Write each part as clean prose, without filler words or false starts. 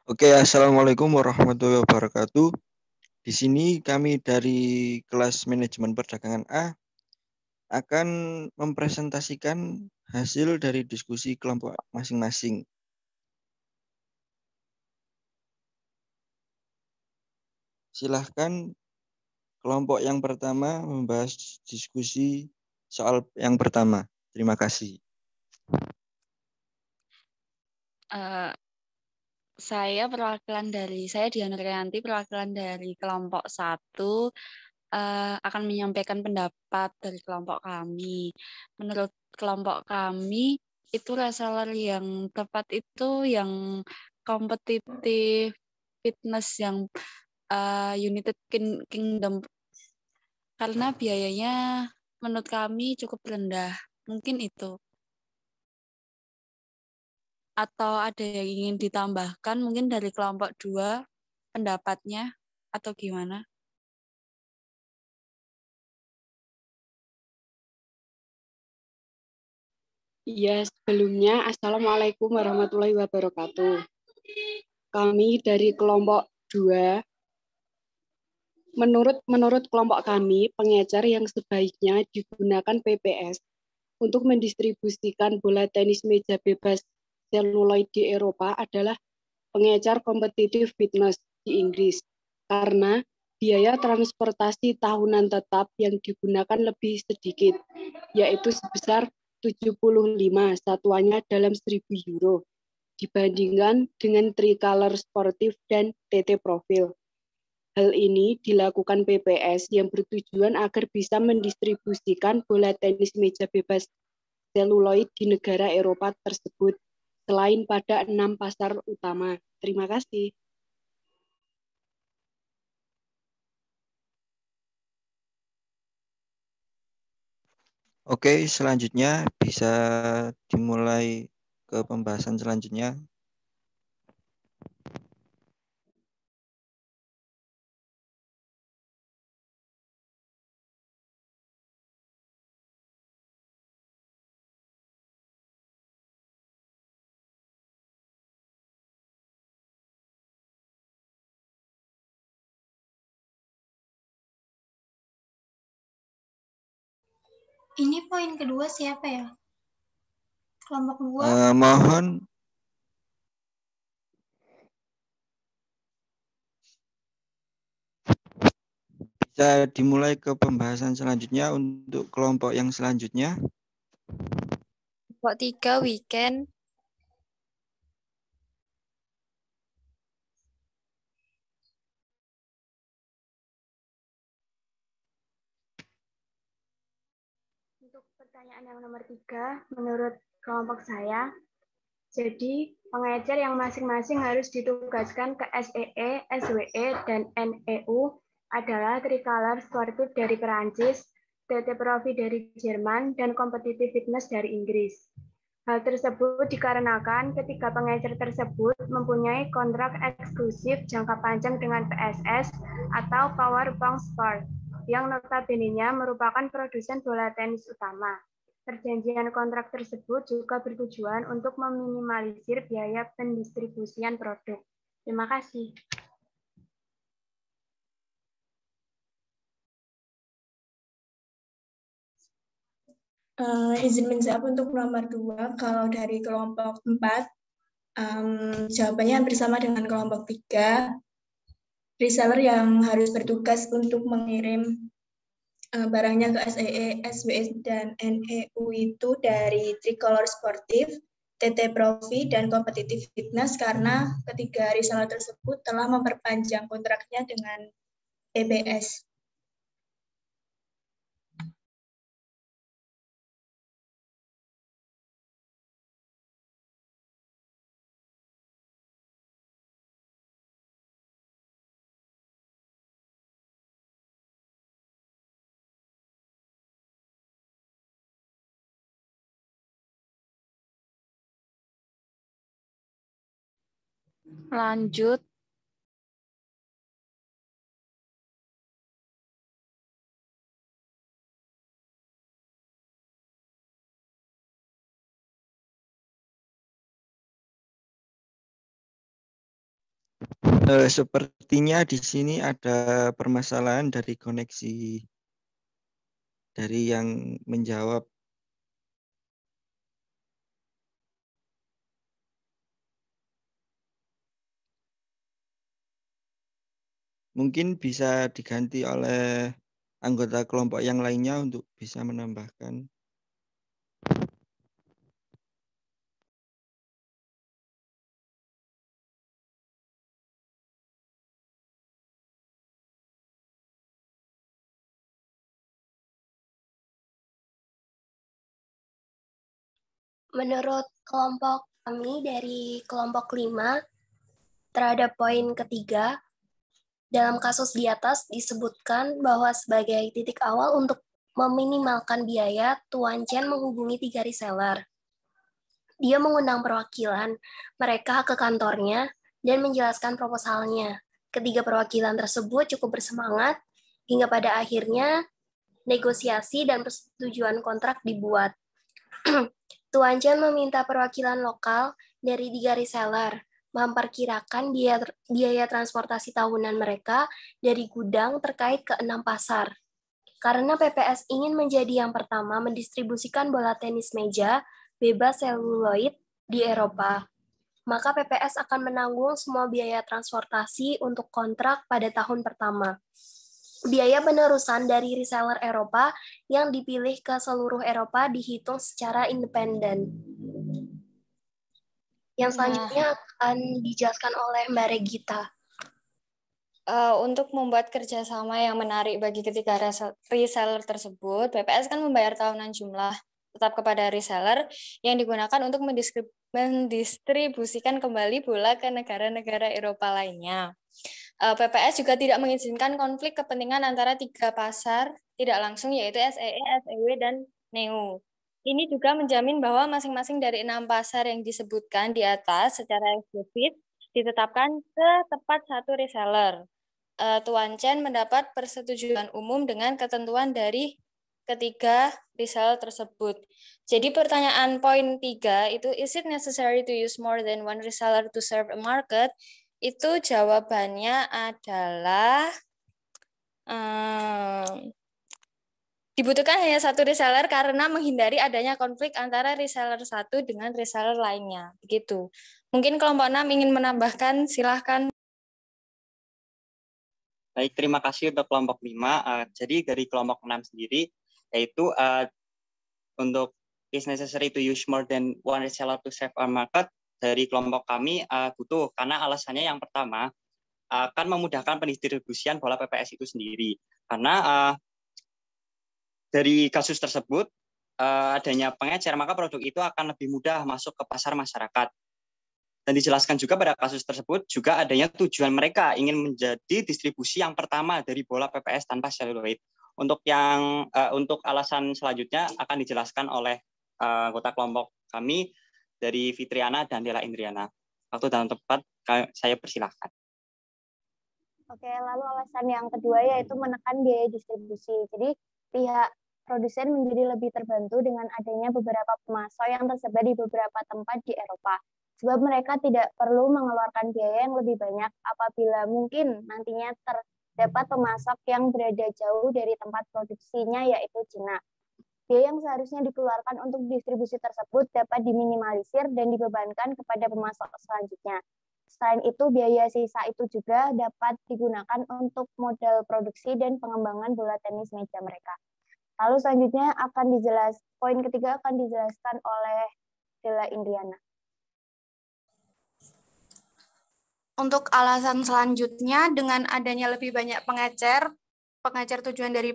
Oke, Assalamualaikum warahmatullahi wabarakatuh. Di sini kami dari kelas manajemen perdagangan A akan mempresentasikan hasil dari diskusi kelompok masing-masing. Silahkan kelompok yang pertama membahas diskusi soal yang pertama. Terima kasih. Uh, saya Diana Rianti, perwakilan dari kelompok 1 akan menyampaikan pendapat dari kelompok kami. Menurut kelompok kami, itu reseller yang tepat itu yang kompetitif fitness yang United Kingdom karena biayanya menurut kami cukup rendah. Mungkin itu. Atau ada yang ingin ditambahkan mungkin dari kelompok 2 pendapatnya atau gimana? Iya, sebelumnya Assalamualaikum warahmatullahi wabarakatuh. Kami dari kelompok 2, menurut kelompok kami, pengecer yang sebaiknya digunakan PPS untuk mendistribusikan bola tenis meja bebas seluloid di Eropa adalah pengecer kompetitif fitness di Inggris. Karena biaya transportasi tahunan tetap yang digunakan lebih sedikit, yaitu sebesar 75 satuannya dalam 1.000 euro dibandingkan dengan Tricolor Sportif dan TT Profil. Hal ini dilakukan PPS yang bertujuan agar bisa mendistribusikan bola tenis meja bebas seluloid di negara Eropa tersebut, selain pada 6 pasar utama. Terima kasih. Oke, selanjutnya bisa dimulai ke pembahasan selanjutnya. Ini poin kedua siapa ya? Kelompok 2. Mohon bisa dimulai ke pembahasan selanjutnya untuk kelompok yang selanjutnya. Kelompok 3 weekend. Untuk pertanyaan yang nomor 3, menurut kelompok saya, jadi pengecer yang masing-masing harus ditugaskan ke SEE, SWE, dan NEU adalah Tricolor Sportif dari Perancis, TT Profi dari Jerman, dan Competitive Fitness dari Inggris. Hal tersebut dikarenakan ketika pengecer tersebut mempunyai kontrak eksklusif jangka panjang dengan PSS atau Powerbank Sport, yang notabene-nya merupakan produsen bola tenis utama. Perjanjian kontrak tersebut juga bertujuan untuk meminimalisir biaya pendistribusian produk. Terima kasih. Izin menjawab untuk nomor 2, kalau dari kelompok 4, jawabannya hampir sama dengan kelompok 3. Reseller yang harus bertugas untuk mengirim barangnya ke SEE, SWE, dan NEU itu dari Tricolor Sportif, TT Profi, dan Competitive Fitness karena ketiga reseller tersebut telah memperpanjang kontraknya dengan PBS. Lanjut. Sepertinya di sini ada permasalahan dari koneksi dari yang menjawab. Mungkin bisa diganti oleh anggota kelompok yang lainnya untuk bisa menambahkan. Menurut kelompok kami dari kelompok 5, terhadap poin ketiga, dalam kasus di atas disebutkan bahwa sebagai titik awal untuk meminimalkan biaya, Tuan Chen menghubungi 3 reseller. Dia mengundang perwakilan mereka ke kantornya dan menjelaskan proposalnya. Ketiga perwakilan tersebut cukup bersemangat hingga pada akhirnya negosiasi dan persetujuan kontrak dibuat. Tuan Chen meminta perwakilan lokal dari 3 reseller memperkirakan biaya transportasi tahunan mereka dari gudang terkait ke 6 pasar. Karena PPS ingin menjadi yang pertama mendistribusikan bola tenis meja bebas seluloid di Eropa, maka PPS akan menanggung semua biaya transportasi untuk kontrak pada tahun pertama. Biaya penerusan dari reseller Eropa yang dipilih ke seluruh Eropa dihitung secara independen. Yang selanjutnya akan dijelaskan oleh Mbak Regita. Untuk membuat kerjasama yang menarik bagi ketiga reseller tersebut, PPS kan membayar tahunan jumlah tetap kepada reseller yang digunakan untuk mendistribusikan kembali bola ke negara-negara Eropa lainnya. PPS juga tidak mengizinkan konflik kepentingan antara 3 pasar tidak langsung, yaitu SEE, SEW, dan NEO. Ini juga menjamin bahwa masing-masing dari 6 pasar yang disebutkan di atas secara eksklusif ditetapkan ke tepat satu reseller. Tuan Chen mendapat persetujuan umum dengan ketentuan dari ketiga reseller tersebut. Jadi pertanyaan poin 3 itu, is it necessary to use more than one reseller to serve a market? Itu jawabannya adalah dibutuhkan hanya satu reseller karena menghindari adanya konflik antara reseller satu dengan reseller lainnya. Begitu. Mungkin kelompok 6 ingin menambahkan, silahkan. Baik, terima kasih untuk kelompok 5. Jadi dari kelompok 6 sendiri, yaitu untuk is necessary to use more than one reseller to serve our market, dari kelompok kami butuh, karena alasannya yang pertama, akan memudahkan pendistribusian bola PPS itu sendiri. Karena dari kasus tersebut, adanya pengecer, maka produk itu akan lebih mudah masuk ke pasar masyarakat. Dan dijelaskan juga pada kasus tersebut juga adanya tujuan mereka ingin menjadi distribusi yang pertama dari bola PPS tanpa seluloid. Untuk alasan selanjutnya akan dijelaskan oleh anggota kelompok kami dari Fitriana dan Dela Indriana. Waktu dan tempat saya persilahkan. Oke, lalu alasan yang kedua yaitu menekan biaya distribusi. Jadi pihak produsen menjadi lebih terbantu dengan adanya beberapa pemasok yang tersebar di beberapa tempat di Eropa. Sebab mereka tidak perlu mengeluarkan biaya yang lebih banyak apabila mungkin nantinya terdapat pemasok yang berada jauh dari tempat produksinya, yaitu Cina. Biaya yang seharusnya dikeluarkan untuk distribusi tersebut dapat diminimalisir dan dibebankan kepada pemasok selanjutnya. Selain itu, biaya sisa itu juga dapat digunakan untuk modal produksi dan pengembangan bola tenis meja mereka. Lalu selanjutnya poin ketiga akan dijelaskan oleh Dela Indriana. Untuk alasan selanjutnya, dengan adanya lebih banyak pengecer tujuan dari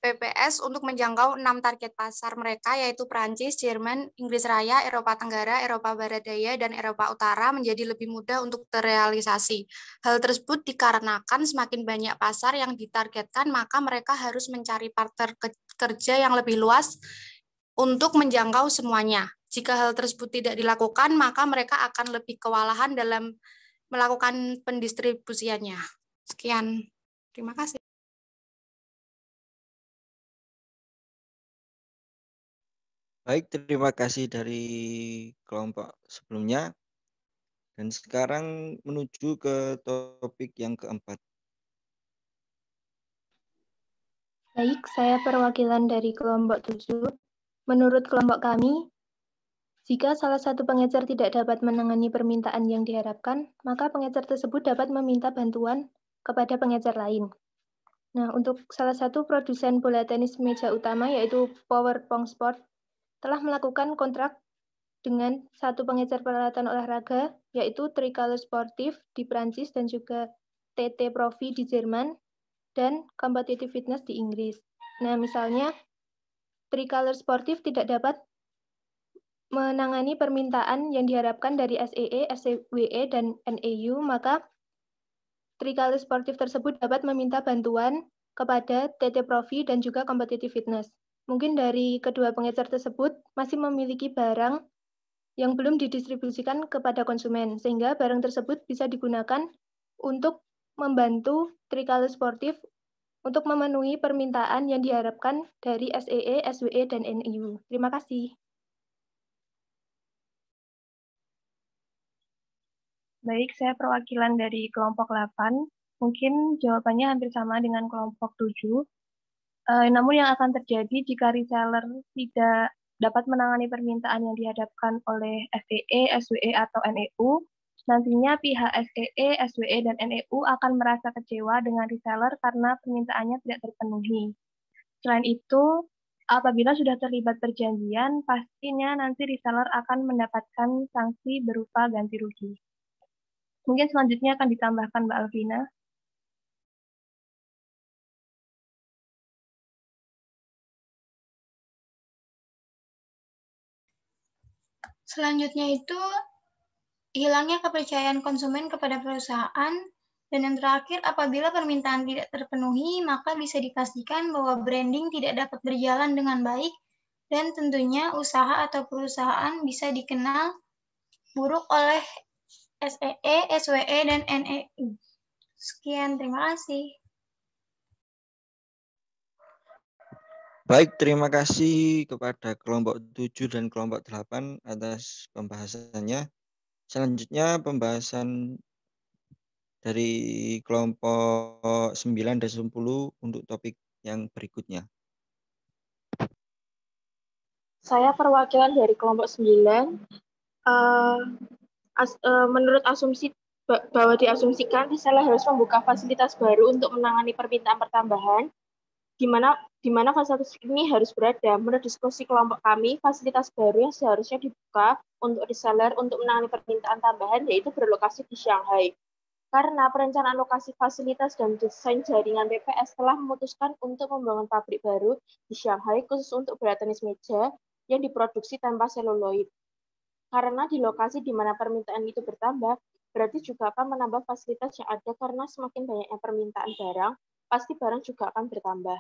PPS untuk menjangkau 6 target pasar mereka, yaitu Prancis, Jerman, Inggris Raya, Eropa Tenggara, Eropa Barat Daya, dan Eropa Utara menjadi lebih mudah untuk terrealisasi. Hal tersebut dikarenakan semakin banyak pasar yang ditargetkan, maka mereka harus mencari partner kerja yang lebih luas untuk menjangkau semuanya. Jika hal tersebut tidak dilakukan, maka mereka akan lebih kewalahan dalam melakukan pendistribusiannya. Sekian. Terima kasih. Baik, terima kasih dari kelompok sebelumnya. Dan sekarang menuju ke topik yang keempat. Baik, saya perwakilan dari kelompok 7. Menurut kelompok kami, jika salah satu pengecer tidak dapat menangani permintaan yang diharapkan, maka pengecer tersebut dapat meminta bantuan kepada pengecer lain. Nah, untuk salah satu produsen bola tenis meja utama, yaitu Power Pong Sport, telah melakukan kontrak dengan satu pengecer peralatan olahraga, yaitu Tricolor Sportif di Prancis dan juga TT Profi di Jerman, dan Competitive Fitness di Inggris. Nah, misalnya Tricolor Sportif tidak dapat menangani permintaan yang diharapkan dari SEE, SWE, dan NEU, maka Tricolor Sportif tersebut dapat meminta bantuan kepada TT Profi dan juga Competitive Fitness. Mungkin dari kedua pengecer tersebut masih memiliki barang yang belum didistribusikan kepada konsumen, sehingga barang tersebut bisa digunakan untuk membantu Tricolor Sportif untuk memenuhi permintaan yang diharapkan dari SEE, SWE, dan NEU. Terima kasih. Baik, saya perwakilan dari kelompok 8. Mungkin jawabannya hampir sama dengan kelompok 7. Namun yang akan terjadi jika reseller tidak dapat menangani permintaan yang dihadapkan oleh SEE, SWE, atau NEU, nantinya pihak SEE, SWE, dan NEU akan merasa kecewa dengan reseller karena permintaannya tidak terpenuhi. Selain itu, apabila sudah terlibat perjanjian, pastinya nanti reseller akan mendapatkan sanksi berupa ganti rugi. Mungkin selanjutnya akan ditambahkan Mbak Alvina. Selanjutnya itu hilangnya kepercayaan konsumen kepada perusahaan, dan yang terakhir apabila permintaan tidak terpenuhi, maka bisa dipastikan bahwa branding tidak dapat berjalan dengan baik, dan tentunya usaha atau perusahaan bisa dikenal buruk oleh SEE, SWE, dan NEU. Sekian, terima kasih. Baik, terima kasih kepada kelompok 7 dan kelompok 8 atas pembahasannya. Selanjutnya pembahasan dari kelompok 9 dan 10 untuk topik yang berikutnya. Saya perwakilan dari kelompok 9. Menurut asumsi bahwa diasumsikan reseller harus membuka fasilitas baru untuk menangani permintaan pertambahan, di mana fasilitas ini harus berada. Menurut diskusi kelompok kami, fasilitas baru yang seharusnya dibuka untuk reseller untuk menangani permintaan tambahan yaitu berlokasi di Shanghai. Karena perencanaan lokasi fasilitas dan desain jaringan PPS telah memutuskan untuk membangun pabrik baru di Shanghai khusus untuk bola tenis meja yang diproduksi tanpa seluloid. Karena di lokasi di mana permintaan itu bertambah, berarti juga akan menambah fasilitas yang ada karena semakin banyaknya permintaan barang, pasti barang juga akan bertambah.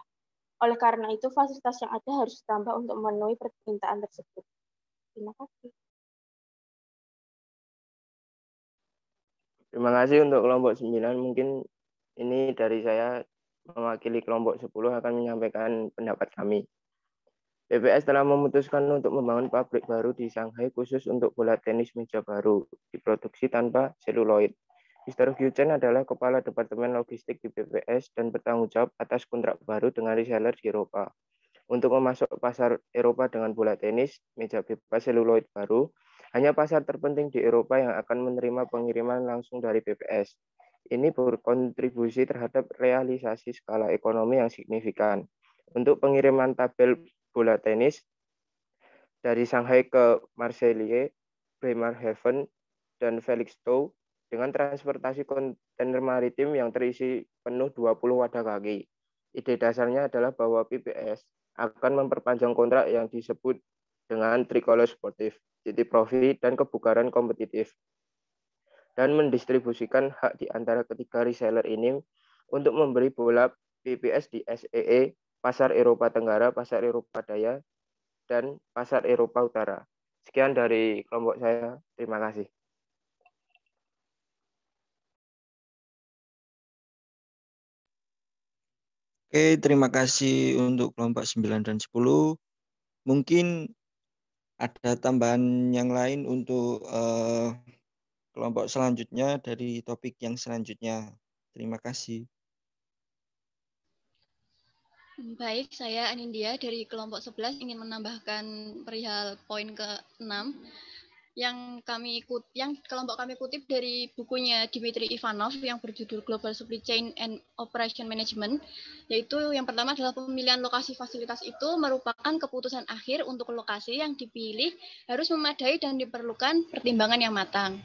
Oleh karena itu, fasilitas yang ada harus ditambah untuk memenuhi permintaan tersebut. Terima kasih. Terima kasih untuk kelompok 9. Mungkin ini dari saya mewakili kelompok 10 akan menyampaikan pendapat kami. PPS telah memutuskan untuk membangun pabrik baru di Shanghai khusus untuk bola tenis meja baru, diproduksi tanpa seluloid. Mr. Hu Chen adalah Kepala Departemen Logistik di PPS dan bertanggung jawab atas kontrak baru dengan reseller di Eropa. Untuk memasuk pasar Eropa dengan bola tenis meja bebas seluloid baru, hanya pasar terpenting di Eropa yang akan menerima pengiriman langsung dari PPS. Ini berkontribusi terhadap realisasi skala ekonomi yang signifikan. Untuk pengiriman tabel bola tenis dari Shanghai ke Marseille, Bremerhaven, dan Felixstowe dengan transportasi kontainer maritim yang terisi penuh 20 wadah kaki. Ide dasarnya adalah bahwa PPS akan memperpanjang kontrak yang disebut dengan Tricolor Sportif, TT Profi, dan kebugaran kompetitif, dan mendistribusikan hak di antara ketiga reseller ini untuk memberi bola PPS di SEE, Pasar Eropa Tenggara, Pasar Eropa Daya, dan Pasar Eropa Utara. Sekian dari kelompok saya. Terima kasih. Oke, terima kasih untuk kelompok 9 dan 10. Mungkin ada tambahan yang lain untuk kelompok selanjutnya dari topik yang selanjutnya. Terima kasih. Baik, saya Anindya dari kelompok 11 ingin menambahkan perihal poin ke-6 yang kelompok kami kutip dari bukunya Dmitry Ivanov yang berjudul Global Supply Chain and Operation Management, yaitu yang pertama adalah pemilihan lokasi fasilitas itu merupakan keputusan akhir untuk lokasi yang dipilih harus memadai dan diperlukan pertimbangan yang matang.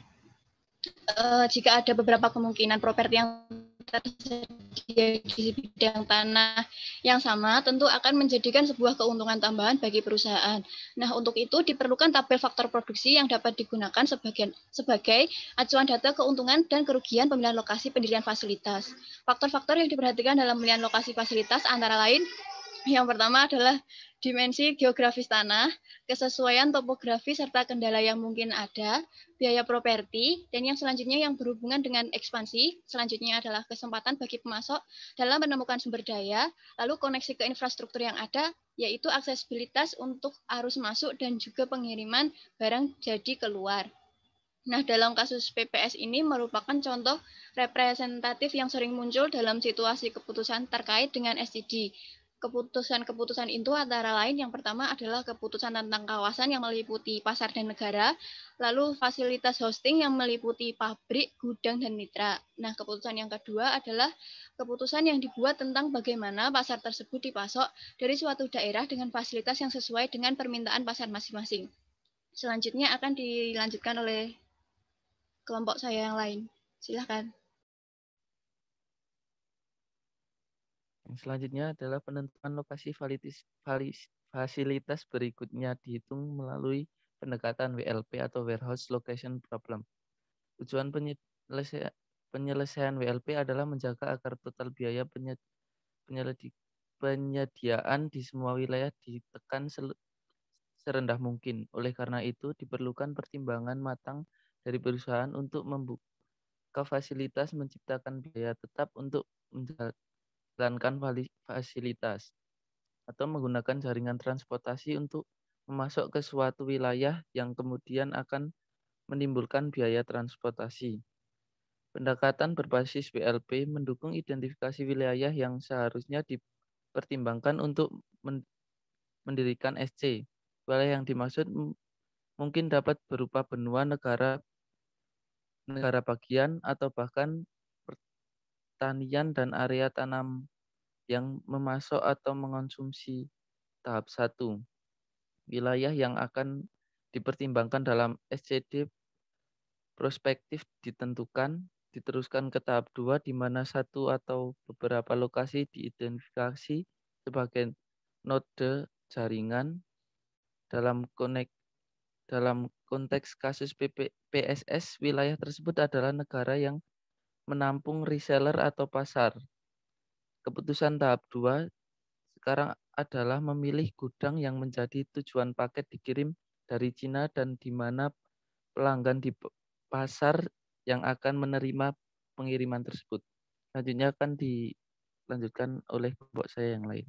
Jika ada beberapa kemungkinan properti yang tersedia di bidang tanah yang sama, tentu akan menjadikan sebuah keuntungan tambahan bagi perusahaan. Nah, untuk itu diperlukan tabel faktor produksi yang dapat digunakan sebagai acuan data keuntungan dan kerugian pemilihan lokasi pendirian fasilitas. Faktor-faktor yang diperhatikan dalam pemilihan lokasi fasilitas antara lain, yang pertama adalah dimensi geografis tanah, kesesuaian topografi serta kendala yang mungkin ada, biaya properti, dan yang selanjutnya yang berhubungan dengan ekspansi, selanjutnya adalah kesempatan bagi pemasok dalam menemukan sumber daya, lalu koneksi ke infrastruktur yang ada, yaitu aksesibilitas untuk arus masuk dan juga pengiriman barang jadi keluar. Nah, dalam kasus PPS ini merupakan contoh representatif yang sering muncul dalam situasi keputusan terkait dengan SDG. Keputusan-keputusan itu antara lain yang pertama adalah keputusan tentang kawasan yang meliputi pasar dan negara, lalu fasilitas hosting yang meliputi pabrik, gudang, dan mitra. Nah, keputusan yang kedua adalah keputusan yang dibuat tentang bagaimana pasar tersebut dipasok dari suatu daerah dengan fasilitas yang sesuai dengan permintaan pasar masing-masing. Selanjutnya akan dilanjutkan oleh kelompok saya yang lain. Silakan. Yang selanjutnya adalah penentuan lokasi fasilitas berikutnya dihitung melalui pendekatan WLP atau Warehouse Location Problem. Tujuan penyelesaian WLP adalah menjaga agar total biaya penyediaan di semua wilayah ditekan serendah mungkin. Oleh karena itu, diperlukan pertimbangan matang dari perusahaan untuk membuka fasilitas menciptakan biaya tetap untuk menjalankan fasilitas atau menggunakan jaringan transportasi untuk memasok ke suatu wilayah yang kemudian akan menimbulkan biaya transportasi. Pendekatan berbasis WLP mendukung identifikasi wilayah yang seharusnya dipertimbangkan untuk mendirikan SC. Wilayah yang dimaksud mungkin dapat berupa benua, negara bagian, atau bahkan pertanian dan area tanam yang memasok atau mengonsumsi. Tahap 1. Wilayah yang akan dipertimbangkan dalam SCD prospektif diteruskan ke tahap 2 di mana satu atau beberapa lokasi diidentifikasi sebagai node jaringan. Dalam konteks kasus PSS, wilayah tersebut adalah negara yang menampung reseller atau pasar. Keputusan tahap 2 sekarang adalah memilih gudang yang menjadi tujuan paket dikirim dari Cina dan di mana pelanggan di pasar yang akan menerima pengiriman tersebut. Selanjutnya akan dilanjutkan oleh kelompok saya yang lain.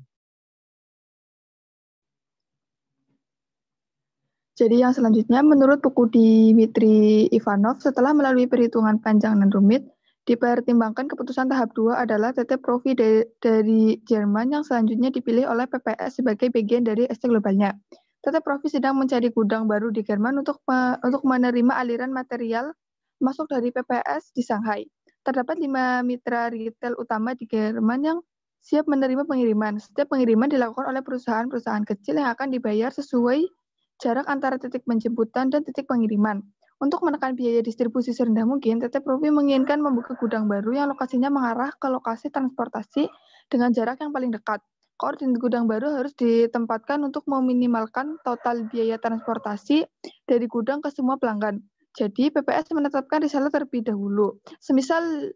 Jadi yang selanjutnya, menurut buku Dmitry Ivanov, setelah melalui perhitungan panjang dan rumit, dipertimbangkan keputusan tahap 2 adalah TT Profi dari Jerman yang selanjutnya dipilih oleh PPS sebagai bagian dari SC globalnya. TT Profi sedang mencari gudang baru di Jerman untuk menerima aliran material masuk dari PPS di Shanghai. Terdapat 5 mitra retail utama di Jerman yang siap menerima pengiriman. Setiap pengiriman dilakukan oleh perusahaan-perusahaan kecil yang akan dibayar sesuai jarak antara titik penjemputan dan titik pengiriman. Untuk menekan biaya distribusi serendah mungkin, TT Profi menginginkan membuka gudang baru yang lokasinya mengarah ke lokasi transportasi dengan jarak yang paling dekat. Koordinat gudang baru harus ditempatkan untuk meminimalkan total biaya transportasi dari gudang ke semua pelanggan. Jadi, PPS menetapkan reseller terlebih dahulu. Semisal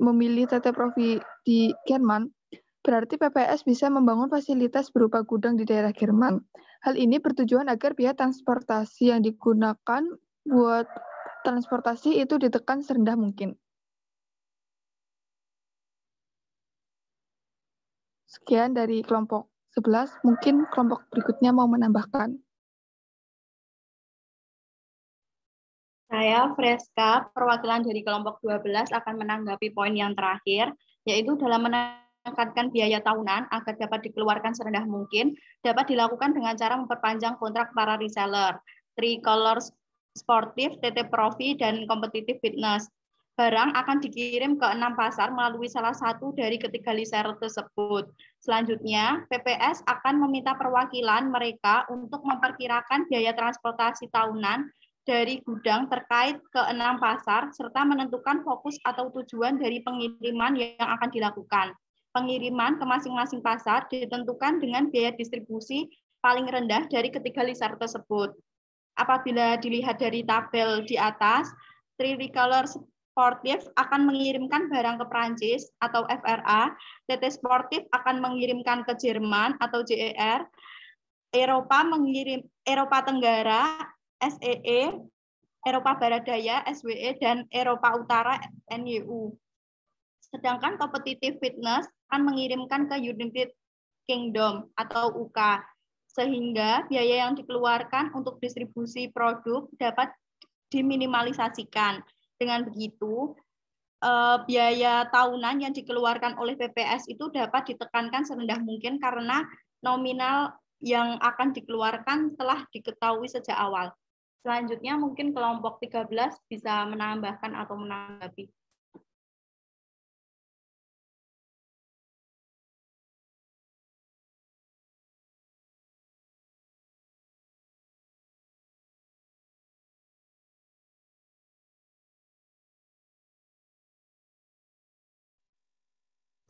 memilih TT Profi di Jerman, berarti PPS bisa membangun fasilitas berupa gudang di daerah Jerman. Hal ini bertujuan agar biaya transportasi yang digunakan buat transportasi itu ditekan serendah mungkin. Sekian dari kelompok 11, mungkin kelompok berikutnya mau menambahkan. Saya, Freska, perwakilan dari kelompok 12 akan menanggapi poin yang terakhir, yaitu dalam menekankan biaya tahunan agar dapat dikeluarkan serendah mungkin, dapat dilakukan dengan cara memperpanjang kontrak para reseller, Tricolor Sportif, TT Profi, dan Competitive Fitness. Barang akan dikirim ke 6 pasar melalui salah satu dari ketiga reseller tersebut. Selanjutnya, PPS akan meminta perwakilan mereka untuk memperkirakan biaya transportasi tahunan dari gudang terkait ke 6 pasar, serta menentukan fokus atau tujuan dari pengiriman yang akan dilakukan. Pengiriman ke masing-masing pasar ditentukan dengan biaya distribusi paling rendah dari ketiga reseller tersebut. Apabila dilihat dari tabel di atas, Tricolor Sportif akan mengirimkan barang ke Prancis atau FRA, TT Sportif akan mengirimkan ke Jerman atau JER, Eropa Tenggara, SEE, Eropa Barat Daya, SWE, dan Eropa Utara, NYU. Sedangkan Competitive Fitness akan mengirimkan ke United Kingdom atau UK, sehingga biaya yang dikeluarkan untuk distribusi produk dapat diminimalisasikan. Dengan begitu, biaya tahunan yang dikeluarkan oleh PPS itu dapat ditekankan serendah mungkin karena nominal yang akan dikeluarkan telah diketahui sejak awal. Selanjutnya mungkin kelompok 13 bisa menambahkan atau menanggapi.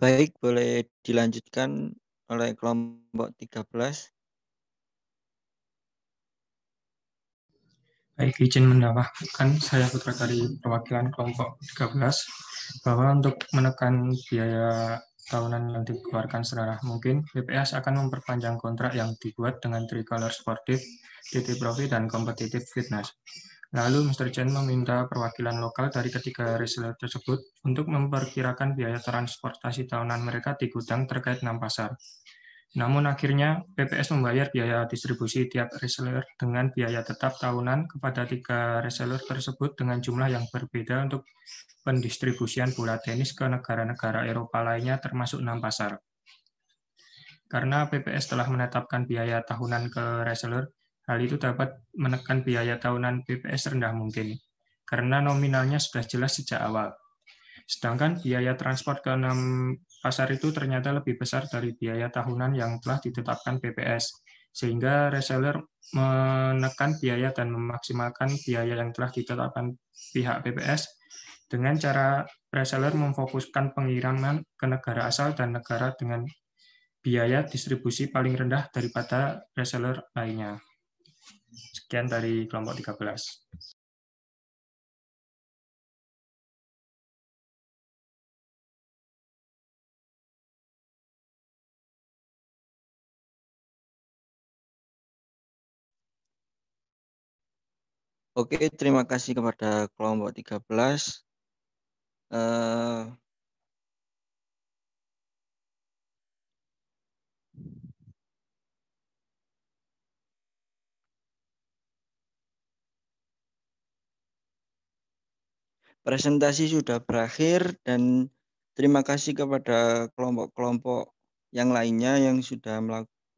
Baik, boleh dilanjutkan oleh kelompok 13. Baik, izin menambahkan, saya Putra dari perwakilan kelompok 13, bahwa untuk menekan biaya tahunan yang dikeluarkan serendah mungkin, BPS akan memperpanjang kontrak yang dibuat dengan Tricolor Sportif, TT Profi, dan Competitive Fitness. Lalu Mr. Chen meminta perwakilan lokal dari ketiga reseller tersebut untuk memperkirakan biaya transportasi tahunan mereka di gudang terkait 6 pasar. Namun akhirnya PPS membayar biaya distribusi tiap reseller dengan biaya tetap tahunan kepada 3 reseller tersebut dengan jumlah yang berbeda untuk pendistribusian bola tenis ke negara-negara Eropa lainnya termasuk 6 pasar. Karena PPS telah menetapkan biaya tahunan ke reseller, hal itu dapat menekan biaya tahunan PPS rendah mungkin, karena nominalnya sudah jelas sejak awal. Sedangkan biaya transport ke 6 pasar itu ternyata lebih besar dari biaya tahunan yang telah ditetapkan PPS, sehingga reseller menekan biaya dan memaksimalkan biaya yang telah ditetapkan pihak PPS dengan cara reseller memfokuskan pengiriman ke negara asal dan negara dengan biaya distribusi paling rendah daripada reseller lainnya. Sekian dari kelompok 13. Oke, terima kasih kepada kelompok 13. Presentasi sudah berakhir dan terima kasih kepada kelompok-kelompok yang lainnya yang sudah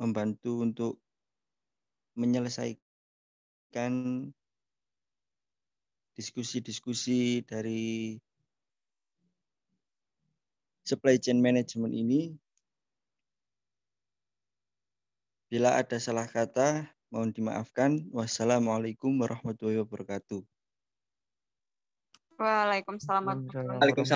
membantu untuk menyelesaikan diskusi-diskusi dari supply chain management ini. Bila ada salah kata, mohon dimaafkan. Wassalamualaikum warahmatullahi wabarakatuh. Waalaikumsalam warahmatullahi wabarakatuh. Waalaikumsalam.